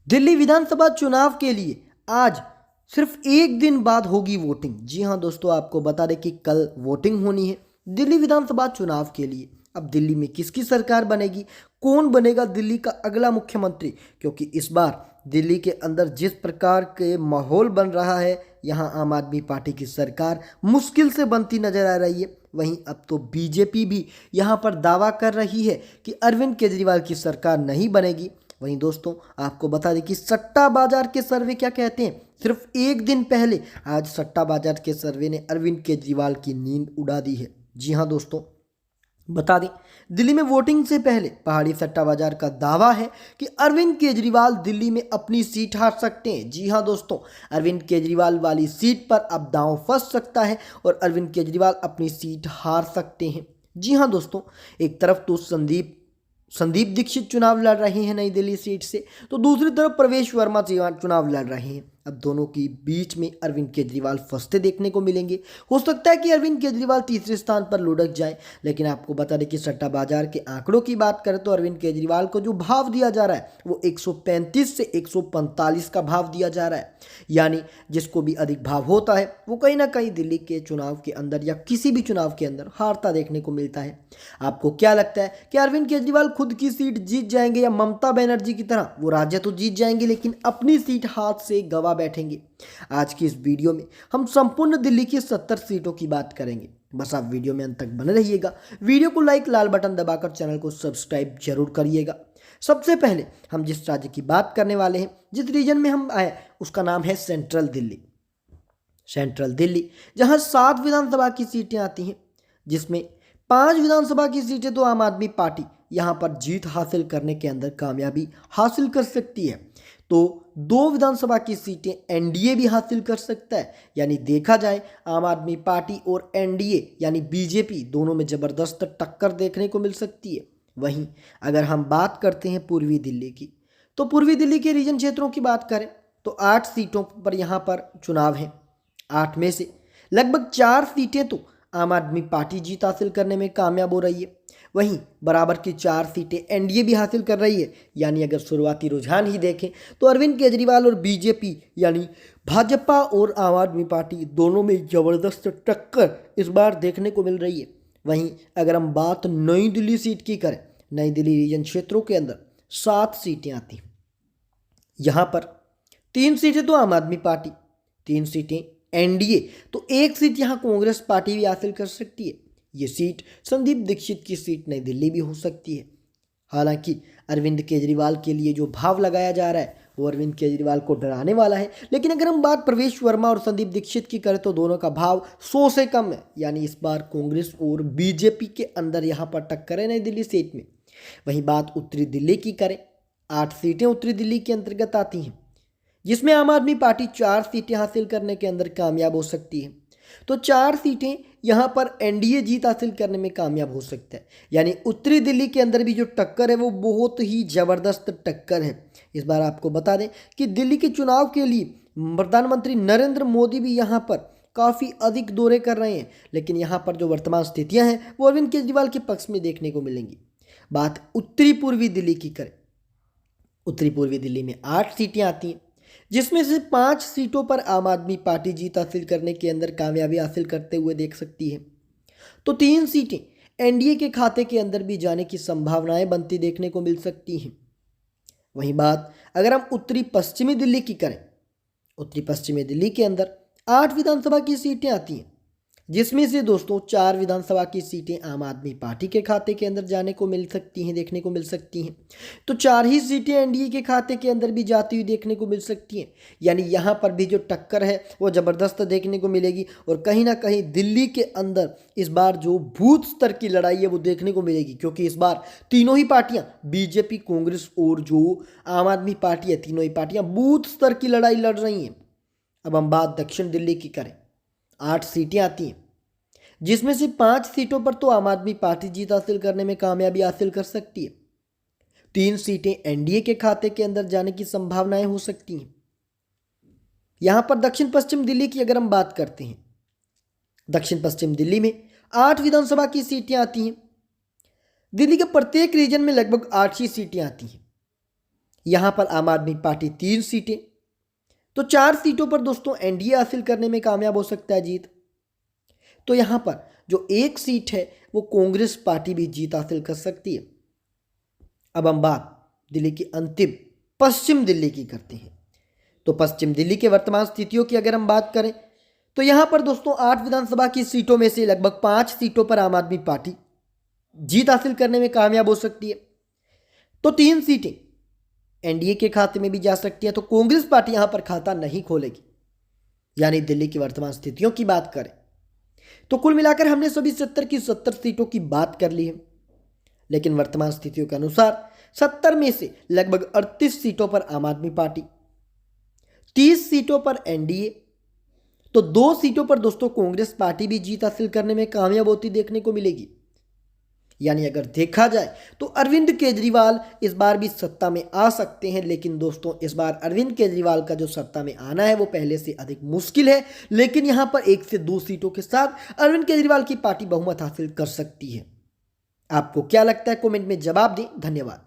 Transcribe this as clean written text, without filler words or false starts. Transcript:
दिल्ली विधानसभा चुनाव के लिए आज सिर्फ एक दिन बाद होगी वोटिंग। जी हाँ दोस्तों, आपको बता दें कि कल वोटिंग होनी है दिल्ली विधानसभा चुनाव के लिए। अब दिल्ली में किसकी सरकार बनेगी, कौन बनेगा दिल्ली का अगला मुख्यमंत्री, क्योंकि इस बार दिल्ली के अंदर जिस प्रकार के माहौल बन रहा है, यहाँ आम आदमी पार्टी की सरकार मुश्किल से बनती नजर आ रही है। वहीं अब तो बीजेपी भी यहाँ पर दावा कर रही है कि अरविंद केजरीवाल की सरकार नहीं बनेगी। वहीं दोस्तों, आपको बता दें कि सट्टा बाजार के सर्वे क्या कहते हैं। सिर्फ एक दिन पहले आज सट्टा बाजार के सर्वे ने अरविंद केजरीवाल की नींद उड़ा दी है। जी हाँ दोस्तों, बता दें दिल्ली में वोटिंग से पहले पहाड़ी सट्टा बाजार का दावा है कि अरविंद केजरीवाल दिल्ली में अपनी सीट हार सकते हैं। जी हाँ दोस्तों, अरविंद केजरीवाल वाली सीट पर अब दांव फंस सकता है और अरविंद केजरीवाल अपनी सीट हार सकते हैं। जी हाँ दोस्तों, एक तरफ तो संदीप दीक्षित चुनाव लड़ रहे हैं नई दिल्ली सीट से, तो दूसरी तरफ प्रवेश वर्मा चुनाव लड़ रहे हैं। अब दोनों के बीच में अरविंद केजरीवाल फंसते देखने को मिलेंगे। हो सकता है कि अरविंद केजरीवाल तीसरे स्थान पर लुढ़क जाए, लेकिन आपको बता दें कि सट्टा बाजार के आंकड़ों की बात करें तो अरविंद केजरीवाल को जो भाव दिया जा रहा है वो 135 से 145 का भाव दिया जा रहा है। यानी जिसको भी अधिक भाव होता है वो कहीं ना कहीं दिल्ली के चुनाव के अंदर या किसी भी चुनाव के अंदर हारता देखने को मिलता है। आपको क्या लगता है कि अरविंद केजरीवाल खुद की सीट जीत जाएंगे या ममता बनर्जी की तरह वो राज्य तो जीत जाएंगे लेकिन अपनी सीट हाथ से गवा बैठेंगे? आज की इस वीडियो में हम संपूर्ण दिल्ली की 70 सीटों की बात करेंगे। बस आप वीडियो में अंत तक बने रहिएगा। वीडियो को लाइक, लाल बटन दबाकर चैनल को सब्सक्राइब जरूर करिएगा। सबसे पहले हम जिस राज्य की बात करने वाले हैं, जिस रीजन में हम आए, उसका नाम है सेंट्रल दिल्ली। सेंट्रल दिल्ली जहां 7 विधानसभा की सीटें आती हैं, जिसमें 5 विधानसभा की सीटें तो आम आदमी पार्टी यहां पर जीत हासिल करने के अंदर कामयाबी हासिल कर सकती है, तो 2 विधानसभा की सीटें एनडीए भी हासिल कर सकता है। यानी देखा जाए आम आदमी पार्टी और एनडीए यानी बीजेपी दोनों में जबरदस्त टक्कर देखने को मिल सकती है। वहीं अगर हम बात करते हैं पूर्वी दिल्ली की, तो पूर्वी दिल्ली के रीजन क्षेत्रों की बात करें तो 8 सीटों पर यहाँ पर चुनाव है। 8 में से लगभग 4 सीटें तो आम आदमी पार्टी जीत हासिल करने में कामयाब हो रही है। वहीं बराबर की 4 सीटें एनडीए भी हासिल कर रही है। यानी अगर शुरुआती रुझान ही देखें तो अरविंद केजरीवाल और बीजेपी यानी भाजपा और आम आदमी पार्टी दोनों में ज़बरदस्त टक्कर इस बार देखने को मिल रही है। वहीं अगर हम बात नई दिल्ली सीट की करें, नई दिल्ली रीजन क्षेत्रों के अंदर 7 सीटें आती हैं। यहाँ पर 3 सीटें तो आम आदमी पार्टी, 3 सीटें एनडीए, तो 1 सीट यहाँ कांग्रेस पार्टी भी हासिल कर सकती है। ये सीट संदीप दीक्षित की सीट नई दिल्ली भी हो सकती है। हालांकि अरविंद केजरीवाल के लिए जो भाव लगाया जा रहा है वो अरविंद केजरीवाल को डराने वाला है, लेकिन अगर हम बात प्रवेश वर्मा और संदीप दीक्षित की करें तो दोनों का भाव 100 से कम है। यानी इस बार कांग्रेस और बीजेपी के अंदर यहाँ पर टक्कर है नई दिल्ली सीट में। वहीं बात उत्तरी दिल्ली की करें, 8 सीटें उत्तरी दिल्ली के अंतर्गत आती हैं, जिसमें आम आदमी पार्टी 4 सीटें हासिल करने के अंदर कामयाब हो सकती है, तो 4 सीटें यहाँ पर एनडीए जीत हासिल करने में कामयाब हो सकता है। यानी उत्तरी दिल्ली के अंदर भी जो टक्कर है वो बहुत ही ज़बरदस्त टक्कर है। इस बार आपको बता दें कि दिल्ली के चुनाव के लिए प्रधानमंत्री नरेंद्र मोदी भी यहाँ पर काफ़ी अधिक दौरे कर रहे हैं, लेकिन यहाँ पर जो वर्तमान स्थितियाँ हैं वो अरविंद केजरीवाल के पक्ष में देखने को मिलेंगी। बात उत्तरी पूर्वी दिल्ली की करें, उत्तरी पूर्वी दिल्ली में 8 सीटें आती हैं, जिसमें से 5 सीटों पर आम आदमी पार्टी जीत हासिल करने के अंदर कामयाबी हासिल करते हुए देख सकती है, तो 3 सीटें एनडीए के खाते के अंदर भी जाने की संभावनाएं बनती देखने को मिल सकती हैं। वहीं बात अगर हम उत्तरी पश्चिमी दिल्ली की करें, उत्तरी पश्चिमी दिल्ली के अंदर 8 विधानसभा की सीटें आती हैं, जिसमें से दोस्तों 4 विधानसभा की सीटें आम आदमी पार्टी के खाते के अंदर जाने को मिल सकती हैं, देखने को मिल सकती हैं, तो 4 ही सीटें एनडीए के खाते के अंदर भी जाती हुई देखने को मिल सकती हैं। यानी यहाँ पर भी जो टक्कर है वो ज़बरदस्त देखने को मिलेगी और कहीं ना कहीं दिल्ली के अंदर इस बार जो बूथ स्तर की लड़ाई है वो देखने को मिलेगी, क्योंकि इस बार तीनों ही पार्टियाँ बीजेपी, कांग्रेस और जो आम आदमी पार्टी है, तीनों ही पार्टियाँ बूथ स्तर की लड़ाई लड़ रही हैं। अब हम बात दक्षिण दिल्ली की करें, 8 सीटें आती हैं, जिसमें से 5 सीटों पर तो आम आदमी पार्टी जीत हासिल करने में कामयाबी हासिल कर सकती है, 3 सीटें एनडीए के खाते के अंदर जाने की संभावनाएं हो सकती हैं। यहां पर दक्षिण पश्चिम दिल्ली की अगर हम बात करते हैं, दक्षिण पश्चिम दिल्ली में 8 विधानसभा की सीटें आती हैं। दिल्ली के प्रत्येक रीजन में लगभग 8 ही सीटें आती हैं। यहां पर आम आदमी पार्टी 3 सीटें, तो 4 सीटों पर दोस्तों एनडीए हासिल करने में कामयाब हो सकता है जीत। तो यहां पर जो 1 सीट है वो कांग्रेस पार्टी भी जीत हासिल कर सकती है। अब हम बात दिल्ली की अंतिम पश्चिम दिल्ली की करते हैं। तो पश्चिम दिल्ली के वर्तमान स्थितियों की अगर हम बात करें तो यहां पर दोस्तों 8 विधानसभा की सीटों में से लगभग 5 सीटों पर आम आदमी पार्टी जीत हासिल करने में कामयाब हो सकती है। तो 3 सीटें एनडीए के खाते में भी जा सकती है। तो कांग्रेस पार्टी यहां पर खाता नहीं खोलेगी। यानी दिल्ली की वर्तमान स्थितियों की बात करें तो कुल मिलाकर हमने सभी 70 की 70 सीटों की बात कर ली है। लेकिन वर्तमान स्थितियों के अनुसार 70 में से लगभग 38 सीटों पर आम आदमी पार्टी, 30 सीटों पर एनडीए, तो 2 सीटों पर दोस्तों कांग्रेस पार्टी भी जीत हासिल करने में कामयाब होती देखने को मिलेगी। यानी अगर देखा जाए तो अरविंद केजरीवाल इस बार भी सत्ता में आ सकते हैं। लेकिन दोस्तों इस बार अरविंद केजरीवाल का जो सत्ता में आना है वो पहले से अधिक मुश्किल है। लेकिन यहां पर 1 से 2 सीटों के साथ अरविंद केजरीवाल की पार्टी बहुमत हासिल कर सकती है। आपको क्या लगता है कमेंट में जवाब दें। धन्यवाद।